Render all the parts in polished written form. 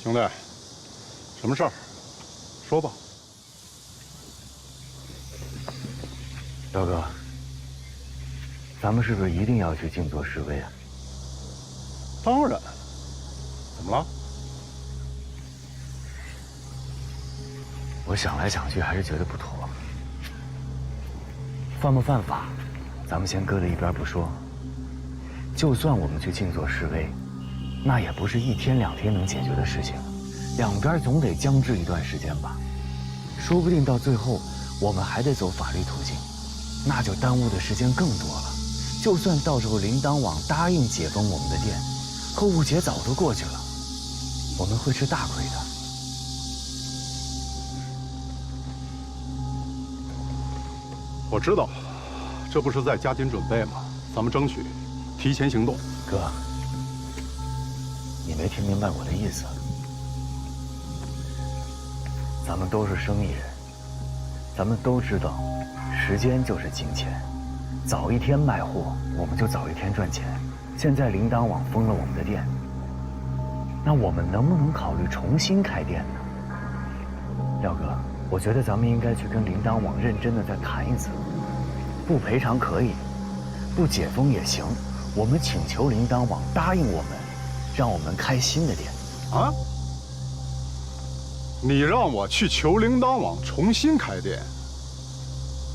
兄弟，什么事儿？说吧。彪哥，咱们是不是一定要去静坐示威啊？当然。怎么了？我想来想去，还是觉得不妥。犯不犯法，咱们先搁在一边不说。就算我们去静坐示威，那也不是1天2天能解决的事情，两边总得僵持一段时间吧。说不定到最后，我们还得走法律途径，那就耽误的时间更多了。就算到时候铃铛网答应解封我们的店，购物节早都过去了，我们会吃大亏的。我知道，这不是在加紧准备吗？咱们争取提前行动。哥，你没听明白我的意思。咱们都是生意人，咱们都知道，时间就是金钱，早一天卖货，我们就早一天赚钱。现在铃铛网封了我们的店，那我们能不能考虑重新开店呢？廖哥，我觉得咱们应该去跟铃铛网认真的再谈一次，不赔偿可以，不解封也行。我们请求铃铛网答应我们，让我们开新的店。啊？你让我去求铃铛网重新开店，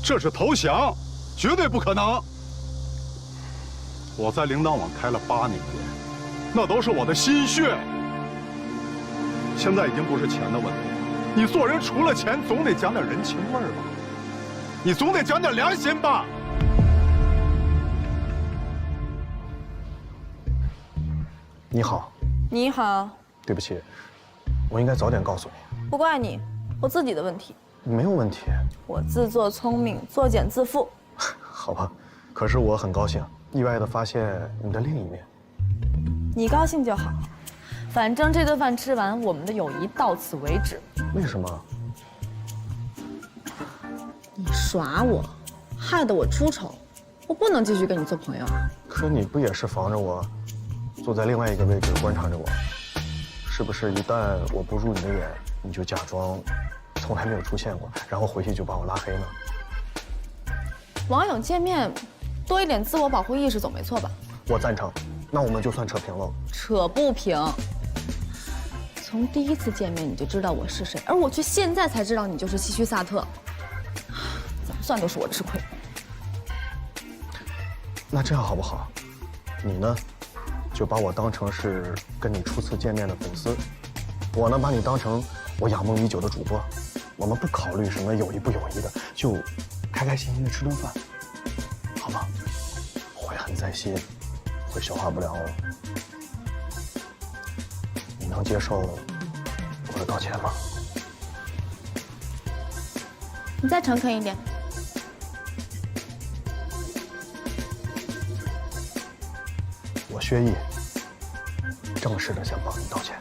这是投降，绝对不可能。我在铃铛网开了8年店，那都是我的心血。现在已经不是钱的问题，你做人除了钱，总得讲点人情味儿吧？你总得讲点良心吧？你好。你好。对不起，我应该早点告诉你。不怪你，我自己的问题。没有问题。我自作聪明，作茧自缚。好吧，可是我很高兴，意外地发现你的另一面。你高兴就好，反正这顿饭吃完，我们的友谊到此为止。为什么？你耍我，害得我出丑，我不能继续跟你做朋友啊。可你不也是防着我，坐在另外一个位置观察着我？是不是一旦我不入你的眼，你就假装从来没有出现过，然后回去就把我拉黑呢？网友见面，多一点自我保护意识总没错吧？我赞成，那我们就算扯平了。扯不平。从第一次见面你就知道我是谁，而我却现在才知道你就是希区萨特。怎么算都是我吃亏。那这样好不好？你呢，就把我当成是跟你初次见面的粉丝，我呢把你当成我仰慕已久的主播。我们不考虑什么友谊不友谊的，就开开心心的吃顿饭，好吗？悔恨在心，会消化不了。你能接受我的道歉吗？你再诚恳一点。我薛毅正式的想帮你道歉，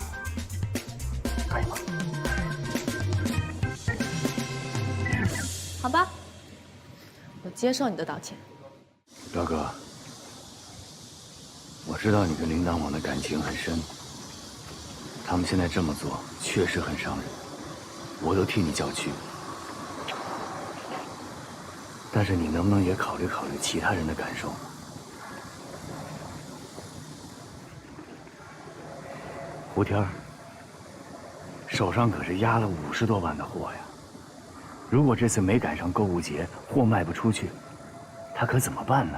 可以吗？好吧，我接受你的道歉。彪哥，我知道你跟铃铛网的感情很深，他们现在这么做确实很伤人，我都替你叫屈。但是你能不能也考虑考虑其他人的感受？胡天儿手上可是压了50多万的货呀，如果这次没赶上购物节，货卖不出去，他可怎么办呢？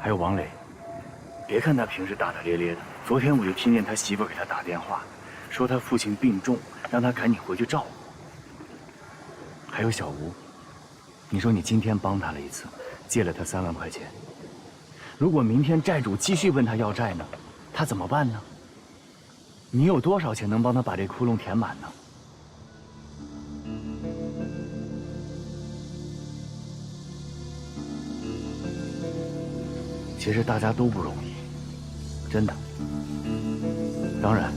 还有王磊，别看他平时大大咧咧的，昨天我就听见他媳妇给他打电话，说他父亲病重，让他赶紧回去照顾。还有小吴，你说你今天帮他了一次，借了他3万块钱，如果明天债主继续问他要债呢，他怎么办呢？你有多少钱能帮他把这窟窿填满呢？其实大家都不容易，真的。当然，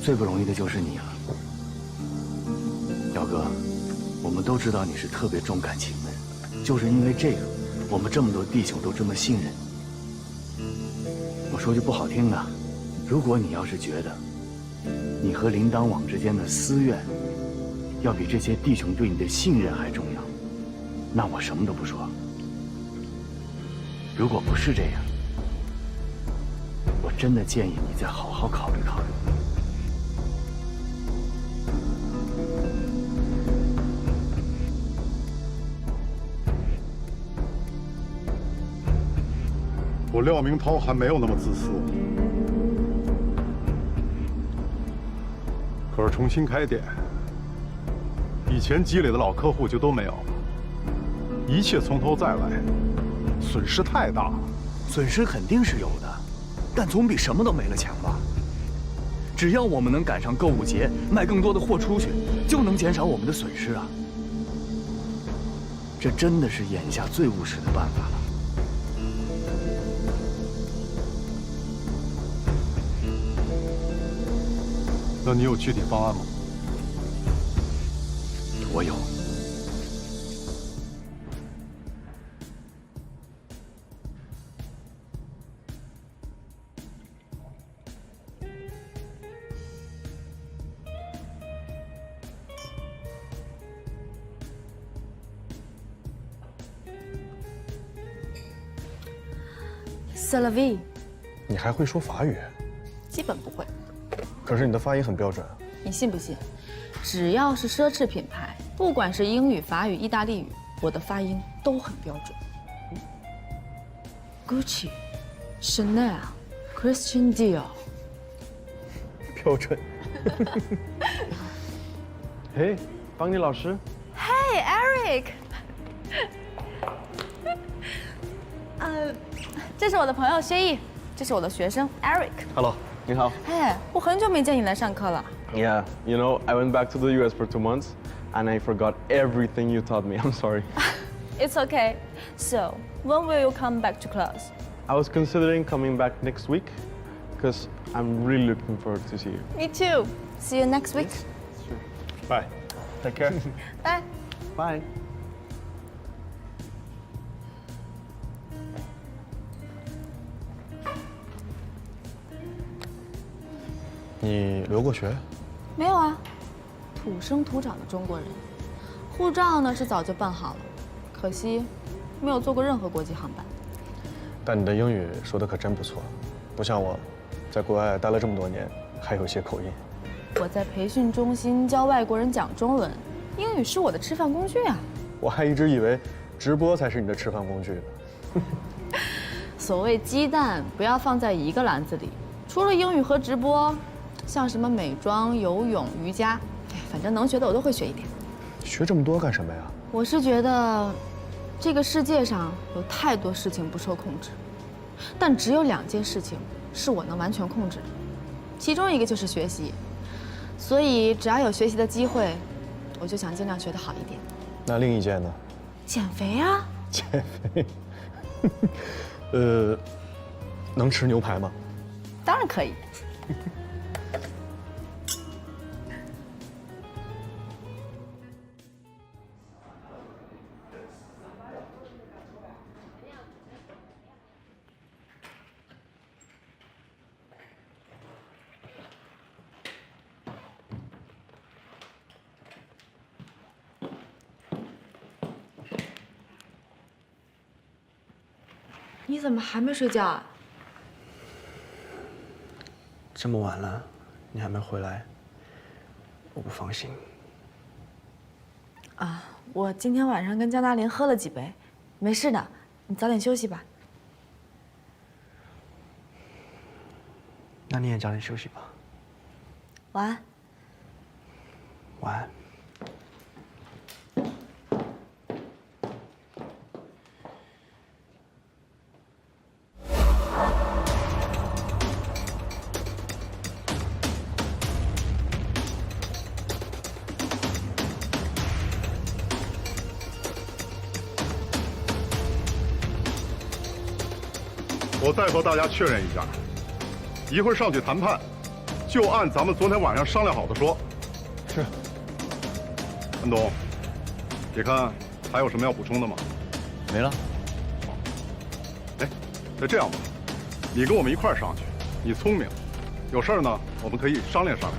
最不容易的就是你了，耀哥。我们都知道你是特别重感情的人，就是因为这个，我们这么多弟兄都这么信任你。我说句不好听的，如果你要是觉得你和铃铛网之间的私怨，要比这些弟兄对你的信任还重要，那我什么都不说。如果不是这样，我真的建议你再好好考虑考虑。我廖明涛还没有那么自私，可是重新开店，以前积累的老客户就都没有了，一切从头再来，损失太大了。损失肯定是有的，但总比什么都没了强吧？只要我们能赶上购物节，卖更多的货出去，就能减少我们的损失啊！这真的是眼下最务实的办法了。那你有具体方案吗？我有。C'est la vie， 你还会说法语？基本不会。可是你的发音很标准。你信不信？只要是奢侈品牌，不管是英语、法语、意大利语，我的发音都很标准。Gucci、Chanel、Christian Dior， 标准。嘿，邦尼老师。Hey Eric， 这是我的朋友薛毅，这是我的学生 Eric。 Hello， 你好。嘿，我很久没见你来上课了。Yeah, you know, I went back to the US for 2 months and I forgot everything you taught me. I'm sorry. It's okay. So, when will you come back to class? I was considering coming back next week because I'm really looking forward to see you. Me too. See you next week. Bye. Take care. Bye. Bye. 你留过学？没有啊，土生土长的中国人，护照呢是早就办好了，可惜没有坐过任何国际航班。但你的英语说的可真不错，不像我，在国外待了这么多年，还有些口音。我在培训中心教外国人讲中文，英语是我的吃饭工具啊。我还一直以为直播才是你的吃饭工具呢。所谓鸡蛋不要放在一个篮子里，除了英语和直播，像什么美妆、游泳、瑜伽，反正能学的我都会学一点。学这么多干什么呀？我是觉得，这个世界上有太多事情不受控制，但只有2件事情是我能完全控制的，其中一个就是学习。所以只要有学习的机会，我就想尽量学得好一点。那另一件呢？减肥啊！减肥。能吃牛排吗？当然可以。你怎么还没睡觉啊？这么晚了，你还没回来，我不放心。啊，我今天晚上跟江大林喝了几杯，没事的，你早点休息吧。那你也早点休息吧。晚安。晚安。我再和大家确认一下，一会儿上去谈判，就按咱们昨天晚上商量好的说。是。安东，你看还有什么要补充的吗？没了。哎，那这样吧，你跟我们一块儿上去，你聪明，有事儿呢我们可以商量商量。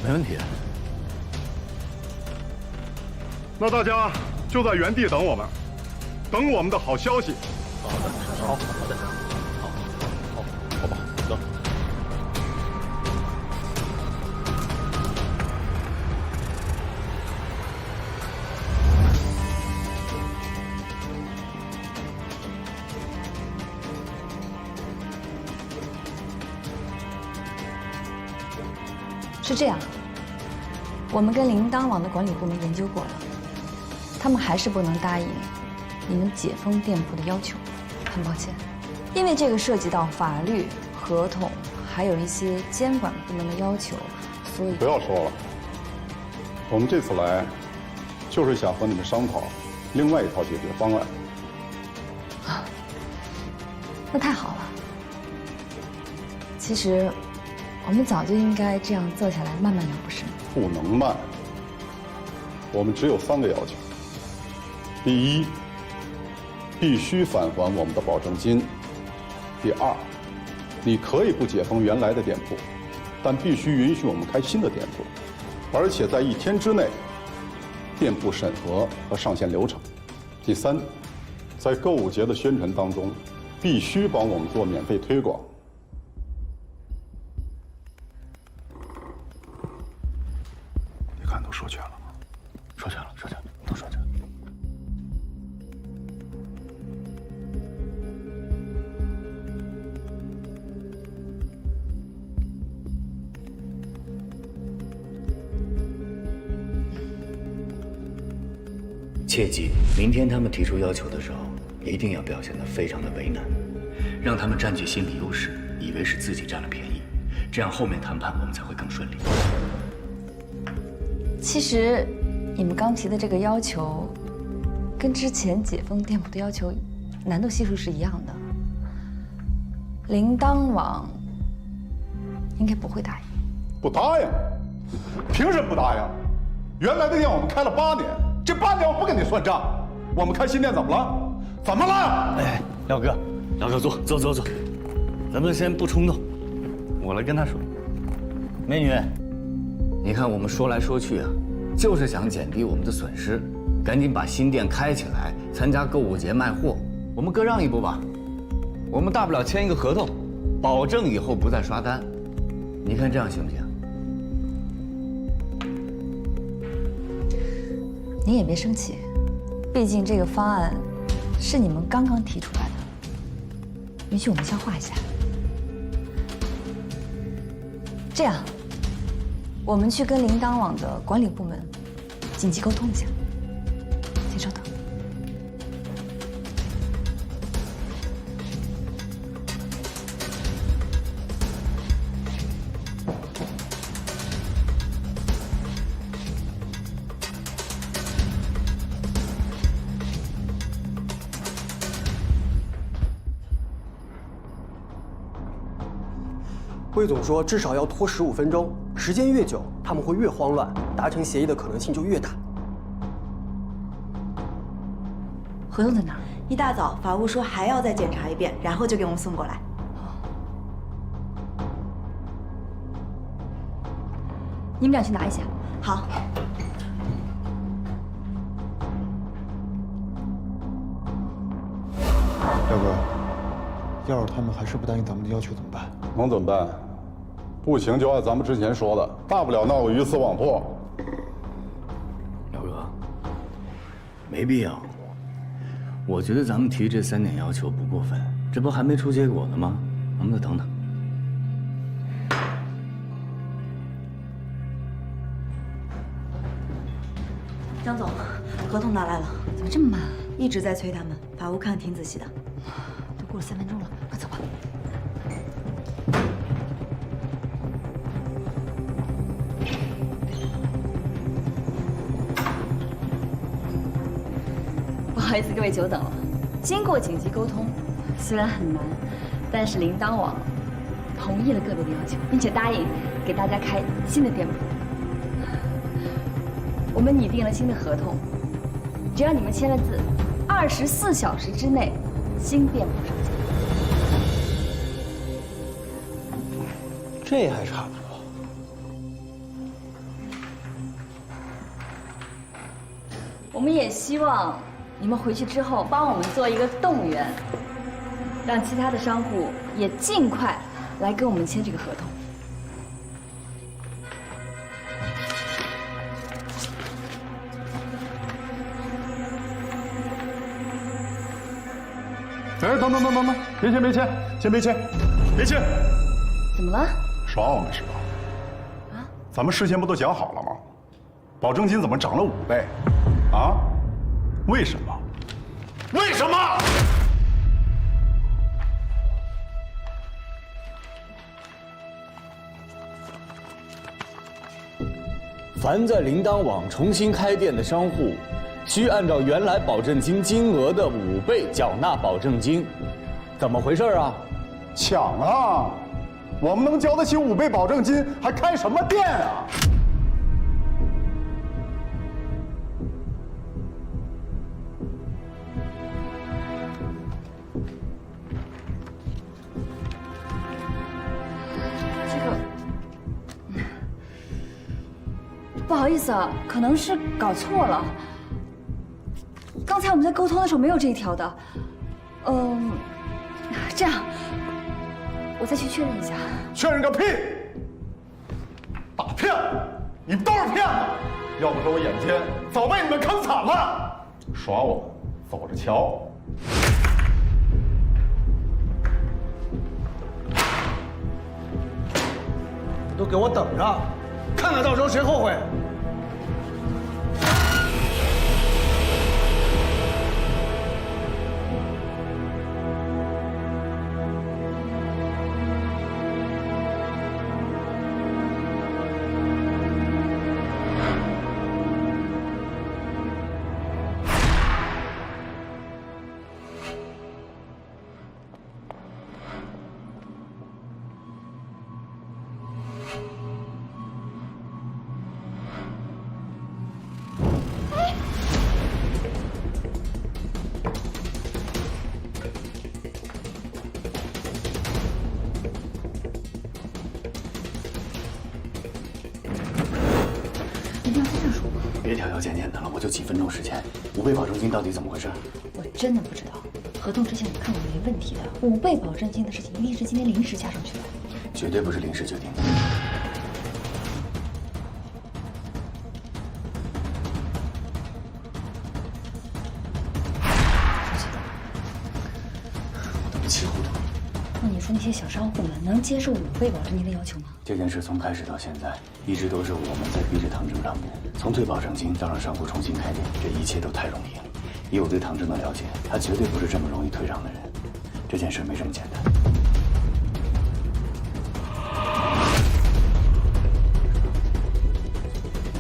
没问题。那大家就在原地等我们，等我们的好消息。好的，好吧，走。是这样，我们跟铃铛网的管理部门研究过了，他们还是不能答应你们解封店铺的要求。很抱歉，因为这个涉及到法律、合同，还有一些监管部门的要求，所以不要说了，我们这次来，就是想和你们商讨另外一套解决方案。啊，那太好了。其实，我们早就应该这样坐下来慢慢聊，不是吗？不能慢。我们只有3个要求：第一，必须返还我们的保证金；第二，你可以不解封原来的店铺，但必须允许我们开新的店铺，而且在1天之内，店铺审核和上线流程；第三，在购物节的宣传当中，必须帮我们做免费推广。你看都说全了吗？说全了，都说全了。切记，明天他们提出要求的时候，一定要表现得非常的为难，让他们占据心理优势，以为是自己占了便宜，这样后面谈判我们才会更顺利。其实，你们刚提的这个要求，跟之前解封店铺的要求难度系数是一样的。铃铛网应该不会答应。不答应？凭什么不答应？原来的店我们开了8年，这8年我不跟你算账。我们开新店怎么了？怎么了？哎，廖哥，坐，咱们先不冲动，我来跟他说。美女，你看我们说来说去啊，就是想减低我们的损失，赶紧把新店开起来，参加购物节卖货。我们各让一步吧，我们大不了签一个合同，保证以后不再刷单。你看这样行不行？你也别生气，毕竟这个方案是你们刚刚提出来的，允许我们消化一下。这样，我们去跟铃铛网的管理部门紧急沟通一下。请稍等。魏总说，至少要拖15分钟，时间越久，他们会越慌乱，达成协议的可能性就越大。合同在哪儿？一大早，法务说还要再检查一遍，然后就给我们送过来。你们俩去拿一下。好。廖哥，要是他们还是不答应咱们的要求怎么办？能怎么办？不行就按咱们之前说的，大不了闹个鱼死网破。廖哥，没必要。我觉得咱们提这3点要求不过分，这不还没出结果呢吗？咱们再等等。张总，合同拿来了。怎么这么慢啊？一直在催他们，法务看挺仔细的。都过了3分钟了，快走吧。不好意思，各位久等了。经过紧急沟通，虽然很难，但是铃铛网同意了各位的要求，并且答应给大家开新的店铺。我们拟定了新的合同，只要你们签了字，24小时之内，新店铺上线。这还差不多。我们也希望你们回去之后帮我们做一个动员，让其他的商户也尽快来跟我们签这个合同。哎，等，别签，先别签，别签。怎么了？耍我们是吧？啊？咱们事先不都讲好了吗？保证金怎么涨了5倍？啊？为什么？为什么？凡在铃铛网重新开店的商户，需按照原来保证金金额的5倍缴纳保证金。怎么回事啊？抢啊！我们能交得起5倍保证金，还开什么店啊？不好意思啊，可能是搞错了。刚才我们在沟通的时候没有这一条的。这样，我再去确认一下。确认个屁！大骗子，你们都是骗子！要不是我眼尖，早被你们坑惨了。耍我，走着瞧。都给我等着，看看到时候谁后悔。别条条件件的了，我就几分钟时间，5倍保证金到底怎么回事？我真的不知道，合同之前我看过没问题的，5倍保证金的事情一定是今天临时加上去的，绝对不是临时决定的。我都气糊涂了。那你说那些小商户们能接受5倍保证金的要求吗？这件事从开始到现在，一直都是我们在逼着唐正让步。从退保证金到让商户重新开店，这一切都太容易了。以我对唐正的了解，他绝对不是这么容易退让的人。这件事没这么简单。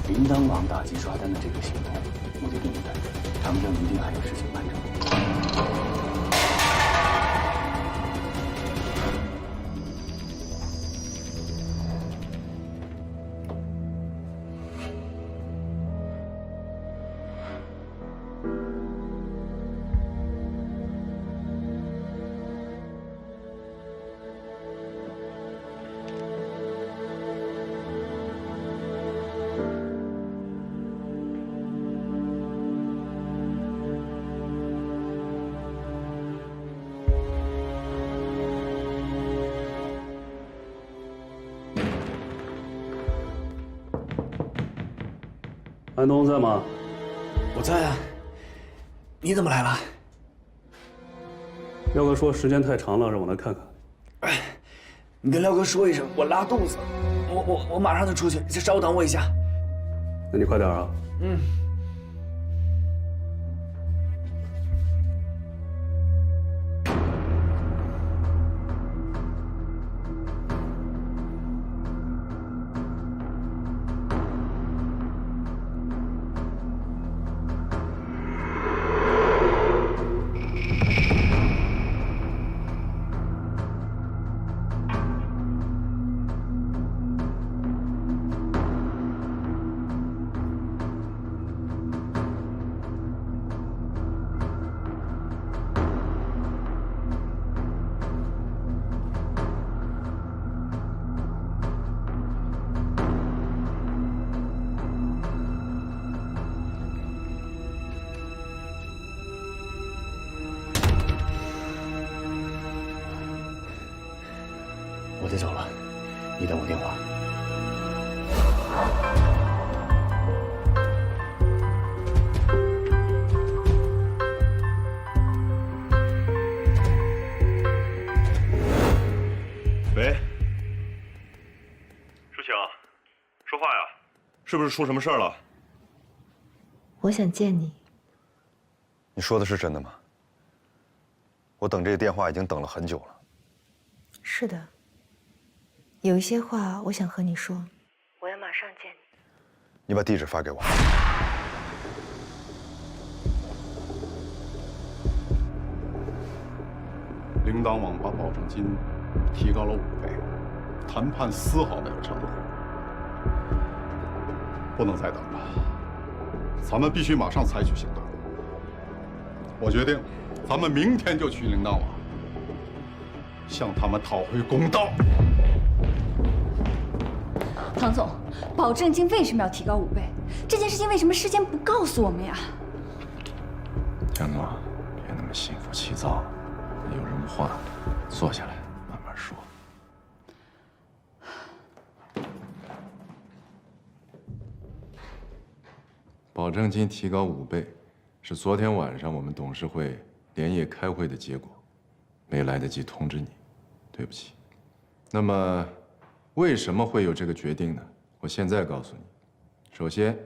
铃铛网打击刷单的这个行动，目的并不单纯，唐正一定还有事情瞒着我。安东在吗？我在啊。你怎么来了？廖哥说时间太长了，让我来看看。哎，你跟廖哥说一声，我拉肚子，我马上就出去，你稍等我一下。那你快点啊。嗯。得走了，你等我电话。喂，舒晴，说话呀，是不是出什么事儿了？我想见你。你说的是真的吗？我等这个电话已经等了很久了。是的，有一些话我想和你说。我要马上见你。你把地址发给我。铃铛网把保证金提高了5倍，谈判丝毫没有成果，不能再等了，咱们必须马上采取行动。我决定，咱们明天就去铃铛网，向他们讨回公道。唐总，保证金为什么要提高5倍？这件事情为什么事先不告诉我们呀？江总，别那么心浮气躁，有什么话坐下来慢慢说。保证金提高5倍，是昨天晚上我们董事会连夜开会的结果，没来得及通知你，对不起。那么，为什么会有这个决定呢？我现在告诉你，首先，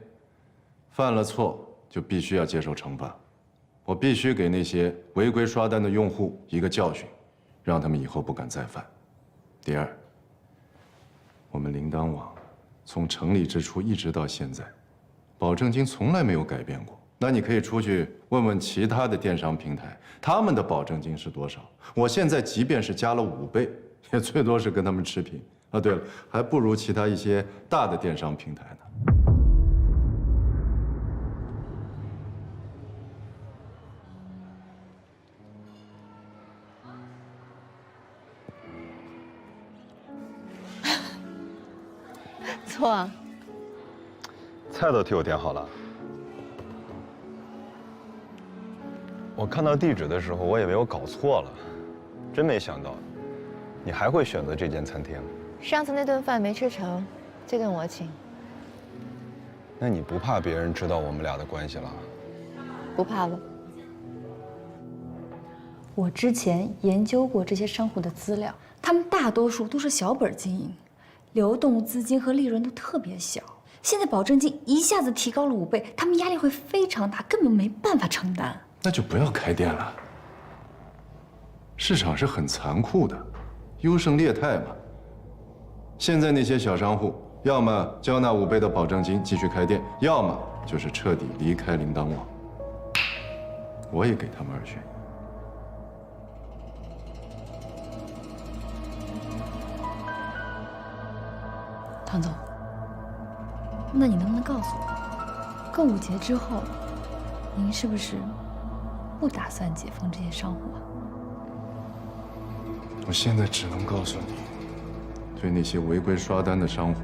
犯了错就必须要接受惩罚，我必须给那些违规刷单的用户一个教训，让他们以后不敢再犯。第二，我们铃铛网从成立之初一直到现在，保证金从来没有改变过。那你可以出去问问其他的电商平台，他们的保证金是多少？我现在即便是加了5倍，也最多是跟他们持平。啊，对了，还不如其他一些大的电商平台呢。错啊，菜都替我点好了。我看到地址的时候，我以为我搞错了，真没想到，你还会选择这间餐厅。上次那顿饭没吃成，这顿我请。那你不怕别人知道我们俩的关系了？不怕了。我之前研究过这些商户的资料，他们大多数都是小本经营，流动资金和利润都特别小。现在保证金一下子提高了5倍，他们压力会非常大，根本没办法承担。那就不要开店了。市场是很残酷的，优胜劣汰嘛。现在那些小商户，要么交纳5倍的保证金继续开店，要么就是彻底离开铃铛网。我也给他们2选1。唐总，那你能不能告诉我，购物节之后，您是不是不打算解封这些商户啊？我现在只能告诉你，对那些违规刷单的商户，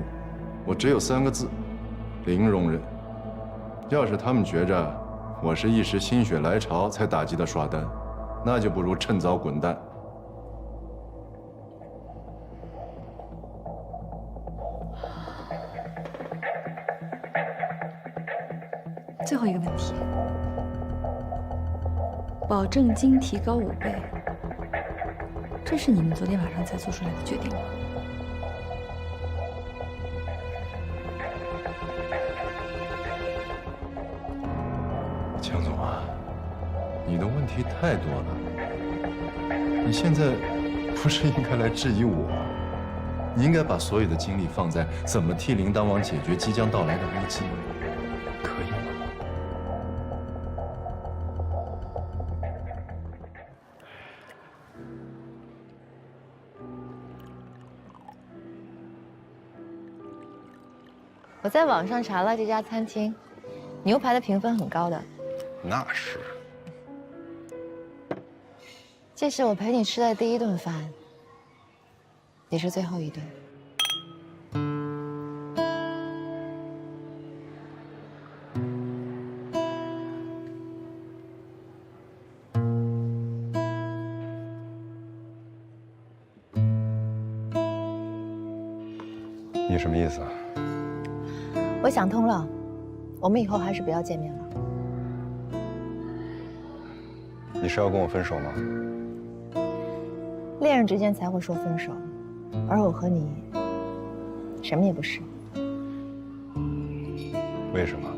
我只有3个字：零容忍。要是他们觉着我是一时心血来潮才打击的刷单，那就不如趁早滚蛋。最后一个问题，保证金提高5倍，这是你们昨天晚上才做出来的决定吗？江总啊，你的问题太多了。你现在不是应该来质疑我，你应该把所有的精力放在怎么替铃铛网解决即将到来的危机，可以吗？我在网上查了这家餐厅，牛排的评分很高的。那是。这是我陪你吃的第1顿饭，也是最后一顿。你什么意思啊？我想通了，我们以后还是不要见面了。你是要跟我分手吗？恋人之间才会说分手，而我和你什么也不是。为什么？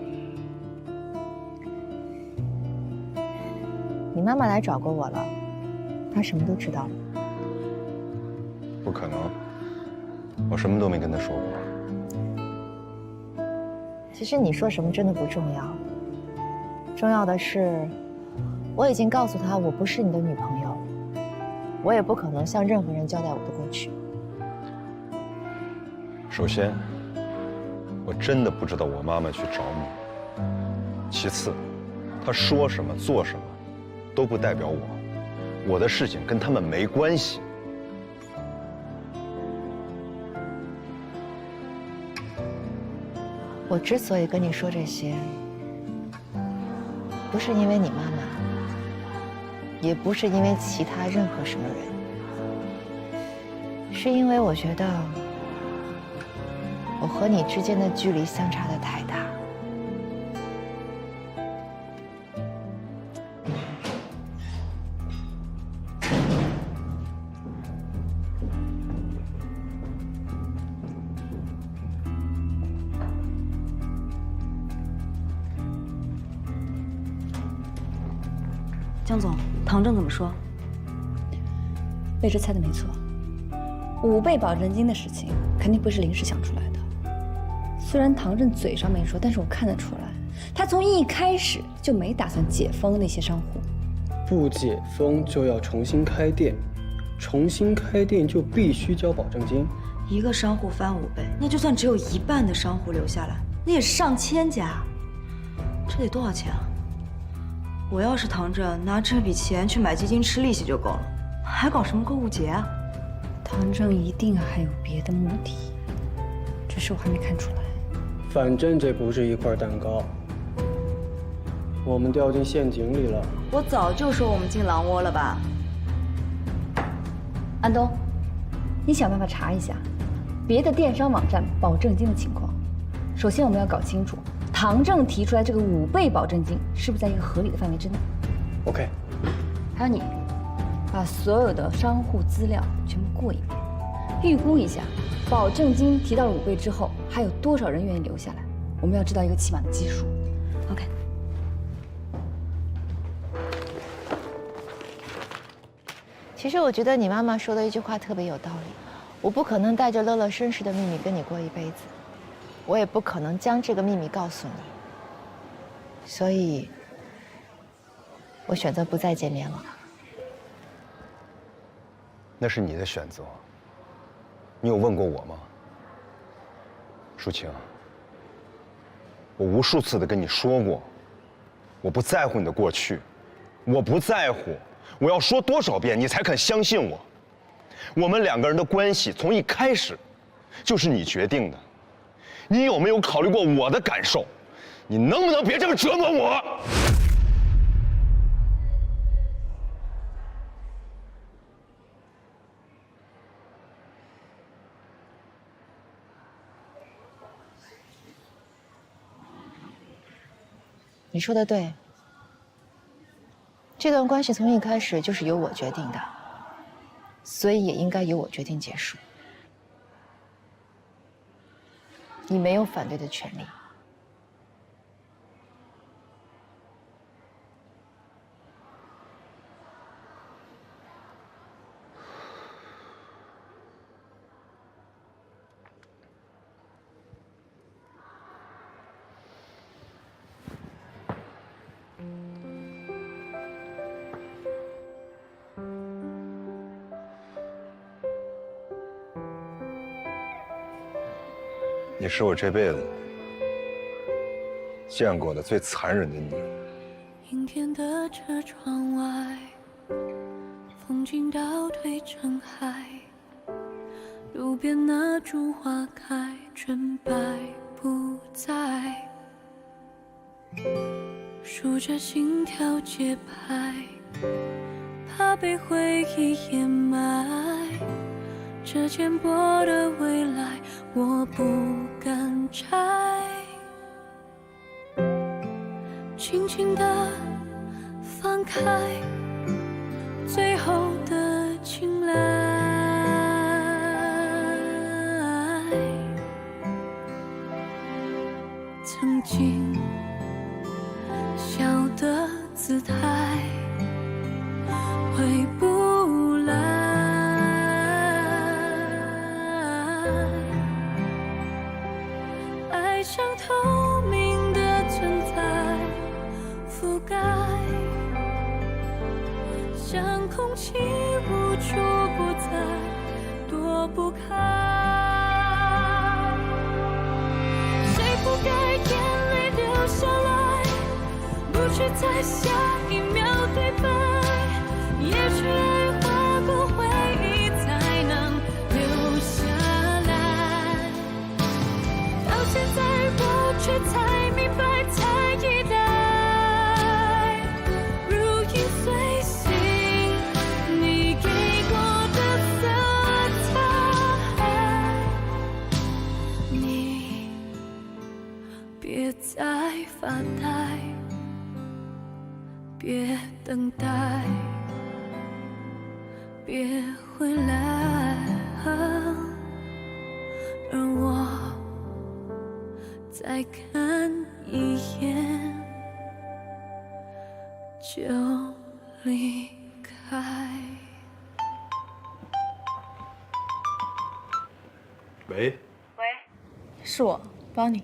你妈妈来找过我了，她什么都知道了。不可能，我什么都没跟她说过。其实你说什么真的不重要，重要的是，我已经告诉她我不是你的女朋友，我也不可能向任何人交代我的过去。首先，我真的不知道我妈妈去找你。其次，她说什么做什么，都不代表我，我的事情跟他们没关系。我之所以跟你说这些，不是因为你妈妈，也不是因为其他任何什么人，是因为我觉得我和你之间的距离相差的太大。江总，唐正怎么说？贝芝猜的没错，5倍保证金的事情肯定不是临时想出来的。虽然唐正嘴上没说，但是我看得出来，他从一开始就没打算解封那些商户。不解封就要重新开店，重新开店就必须交保证金。一个商户翻5倍，那就算只有1半的商户留下来，那也是上千家，这得多少钱啊？我要是唐正，拿这笔钱去买基金吃利息就够了，还搞什么购物节啊？唐正一定还有别的目的，只是我还没看出来。反正这不是一块蛋糕，我们掉进陷阱里了。我早就说我们进狼窝了吧？安东，你想办法查一下别的电商网站保证金的情况。首先我们要搞清楚唐正提出来这个5倍保证金是不是在一个合理的范围之内。 OK。还有你，把所有的商户资料全部过一遍，预估一下保证金提到了5倍之后，还有多少人愿意留下来？我们要知道一个起码的基数。OK。其实我觉得你妈妈说的一句话特别有道理，我不可能带着乐乐绅士的秘密跟你过一辈子，我也不可能将这个秘密告诉你，所以，我选择不再见面了。那是你的选择，你有问过我吗？舒晴，我无数次的跟你说过，我不在乎你的过去，我不在乎。我要说多少遍你才肯相信我？我们2个人的关系从一开始就是你决定的，你有没有考虑过我的感受？你能不能别这么折磨我？你说的对，这段关系从一开始就是由我决定的，所以也应该由我决定结束。你没有反对的权利。你是我这辈子见过的最残忍的女人。阴天的车窗外，风景倒退成海，路边那株花开，纯白不在，数着心跳节拍，怕被回忆掩埋，这颠簸的未来，我不敢拆。轻轻地放开最后的青睐。曾经笑的姿态回不来，爱像透明的存在，覆盖，像空气无处不在，躲不开。谁不该眼泪流下来，不去在下一秒对白，也许爱划过回忆才能留下来。到现在我却才明白，才依赖，如影随形，你给我的色彩。你别再发呆，别等待，别回来，让我再看一眼就离开。喂，是我，邦尼。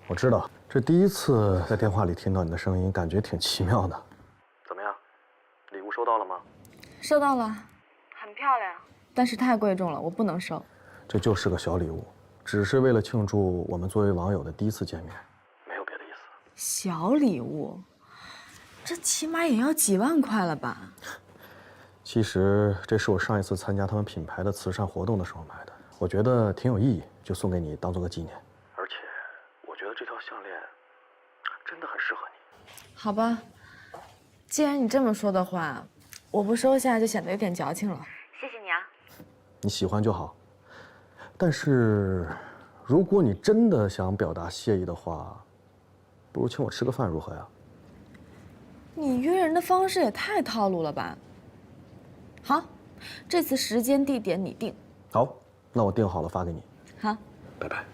我知道，这第一次在电话里听到你的声音，感觉挺奇妙的。怎么样，礼物收到了吗？收到了，很漂亮，但是太贵重了，我不能收。这就是个小礼物，只是为了庆祝我们作为网友的第一次见面，没有别的意思。小礼物，这起码也要几万块了吧？其实这是我上一次参加他们品牌的慈善活动的时候买的，我觉得挺有意义，就送给你当做个纪念。而且我觉得这条项链真的很适合你。好吧，既然你这么说的话，我不收下就显得有点矫情了。谢谢你啊。你喜欢就好，但是如果你真的想表达谢意的话，不如请我吃个饭如何呀？你约人的方式也太套路了吧？好，这次时间地点你定。好，那我定好了发给你。好，拜拜。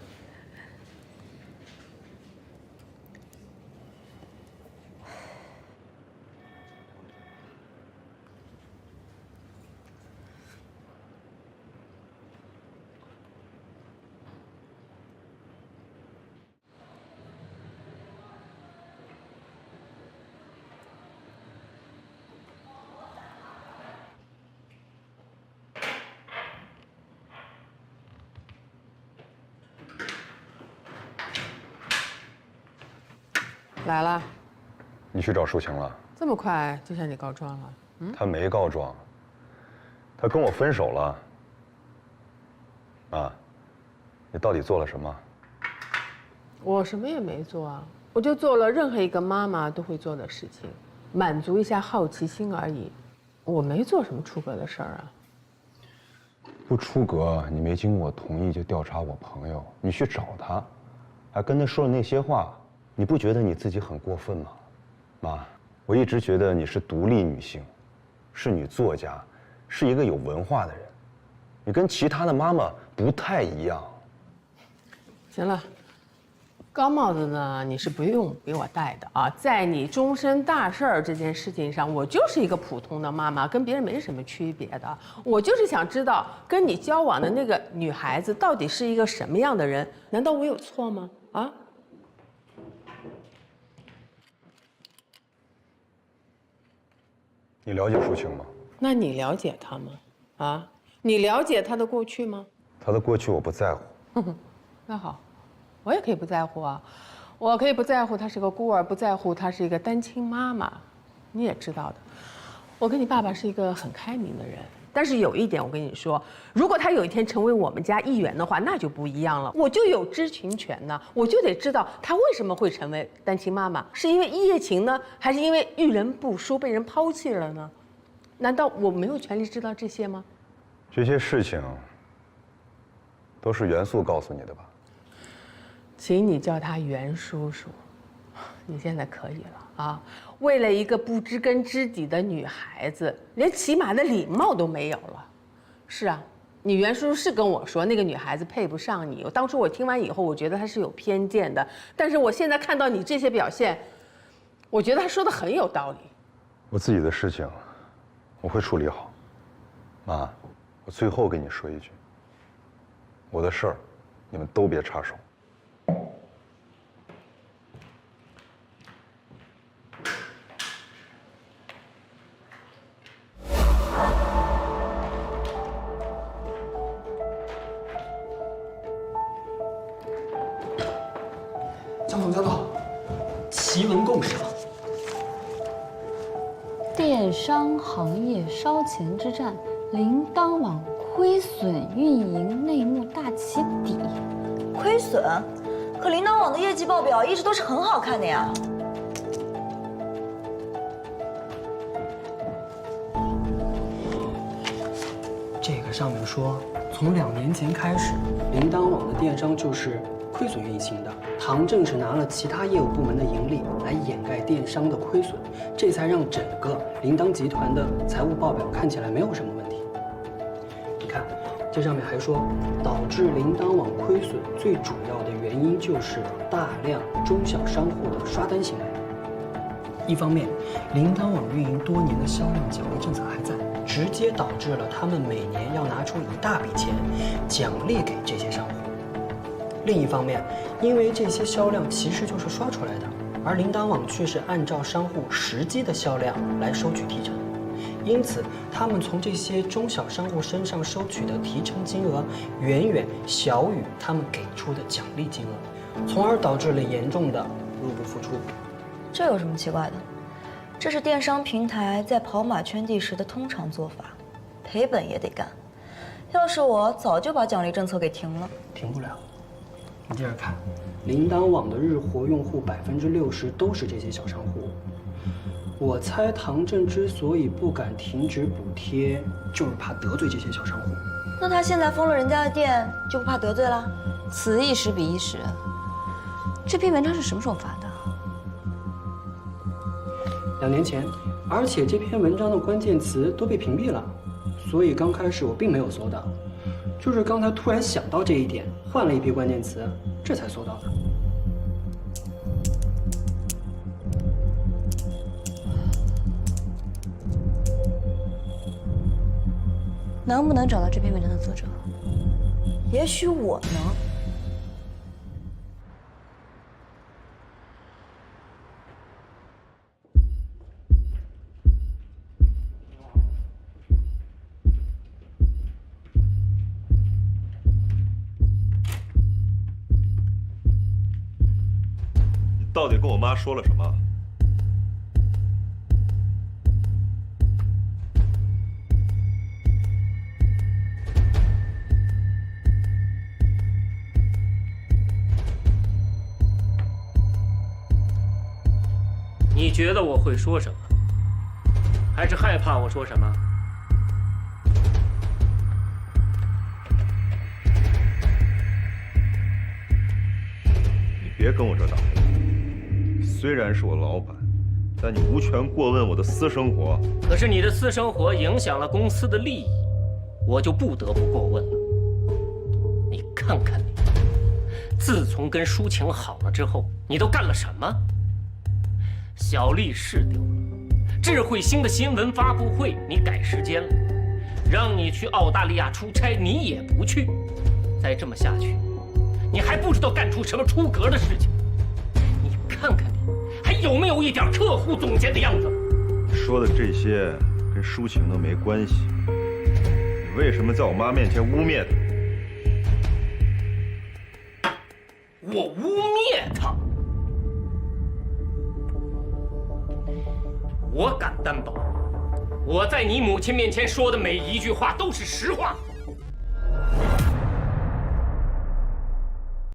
来了，你去找淑晴了？这么快就向你告状了？他没告状，他跟我分手了。妈，你到底做了什么？我什么也没做啊，我就做了任何一个妈妈都会做的事情，满足一下好奇心而已。我没做什么出格的事儿啊。不出格，你没经过我同意就调查我朋友，你去找他，还跟他说了那些话。你不觉得你自己很过分吗？妈，我一直觉得你是独立女性，是女作家，是一个有文化的人，你跟其他的妈妈不太一样。行了，高帽子呢，你是不用给我戴的啊。在你终身大事儿这件事情上，我就是一个普通的妈妈，跟别人没什么区别的。我就是想知道跟你交往的那个女孩子到底是一个什么样的人？难道我有错吗？啊？你了解淑晴吗？那你了解她吗？啊，你了解她的过去吗？她的过去我不在乎。那好，我也可以不在乎啊，我可以不在乎她是个孤儿，不在乎她是一个单亲妈妈。你也知道的，我跟你爸爸是一个很开明的人。但是有一点，我跟你说，如果他有一天成为我们家一员的话，那就不一样了。我就有知情权呢，我就得知道他为什么会成为单亲妈妈，是因为一夜情呢，还是因为遇人不淑被人抛弃了呢？难道我没有权利知道这些吗？这些事情，都是袁素告诉你的吧？请你叫他袁叔叔。你现在可以了啊！为了一个不知根知底的女孩子，连起码的礼貌都没有了。是啊，你袁叔叔是跟我说那个女孩子配不上你。当初我听完以后，我觉得他是有偏见的。但是我现在看到你这些表现，我觉得他说的很有道理。我自己的事情，我会处理好。妈，我最后跟你说一句，我的事儿，你们都别插手。江总，奇闻共赏。电商行业烧钱之战，铃铛网亏损运营内幕大起底。亏损？可铃铛网的业绩报表一直都是很好看的呀。这个上面说，从2年前开始，铃铛网的电商就是亏损运行的。唐正是拿了其他业务部门的盈利来掩盖电商的亏损，这才让整个铃铛集团的财务报表看起来没有什么问题。你看，这上面还说，导致铃铛网亏损最主要的原因就是大量中小商户的刷单行为。一方面，铃铛网运营多年的销量奖励政策还在，直接导致了他们每年要拿出一大笔钱奖励给这些商户。另一方面，因为这些销量其实就是刷出来的，而铃铛网却是按照商户实际的销量来收取提成，因此他们从这些中小商户身上收取的提成金额远远小于他们给出的奖励金额，从而导致了严重的入不敷出。这有什么奇怪的？这是电商平台在跑马圈地时的通常做法，赔本也得干。要是我，早就把奖励政策给停了。停不了。你接着看，铃铛网的日活用户60%都是这些小商户。我猜唐正之所以不敢停止补贴，就是怕得罪这些小商户。那他现在封了人家的店，就不怕得罪了？此一时彼一时。这篇文章是什么时候发的？2年前，而且这篇文章的关键词都被屏蔽了，所以刚开始我并没有搜到。就是刚才突然想到这一点，换了一批关键词，这才搜到的。能不能找到这篇文章的作者？也许我能。到底跟我妈说了什么？你觉得我会说什么？还是害怕我说什么？你别跟我这打。虽然是我老板，但你无权过问我的私生活。可是你的私生活影响了公司的利益，我就不得不过问了。你看看你，自从跟舒晴好了之后，你都干了什么？小丽试丢了，智慧星的新闻发布会你改时间了，让你去澳大利亚出差你也不去。再这么下去，你还不知道干出什么出格的事情。你看看你，还有没有一点客户总监的样子？说的这些跟舒晴都没关系。你为什么在我妈面前污蔑她？我污蔑她？我敢担保，我在你母亲面前说的每一句话都是实话。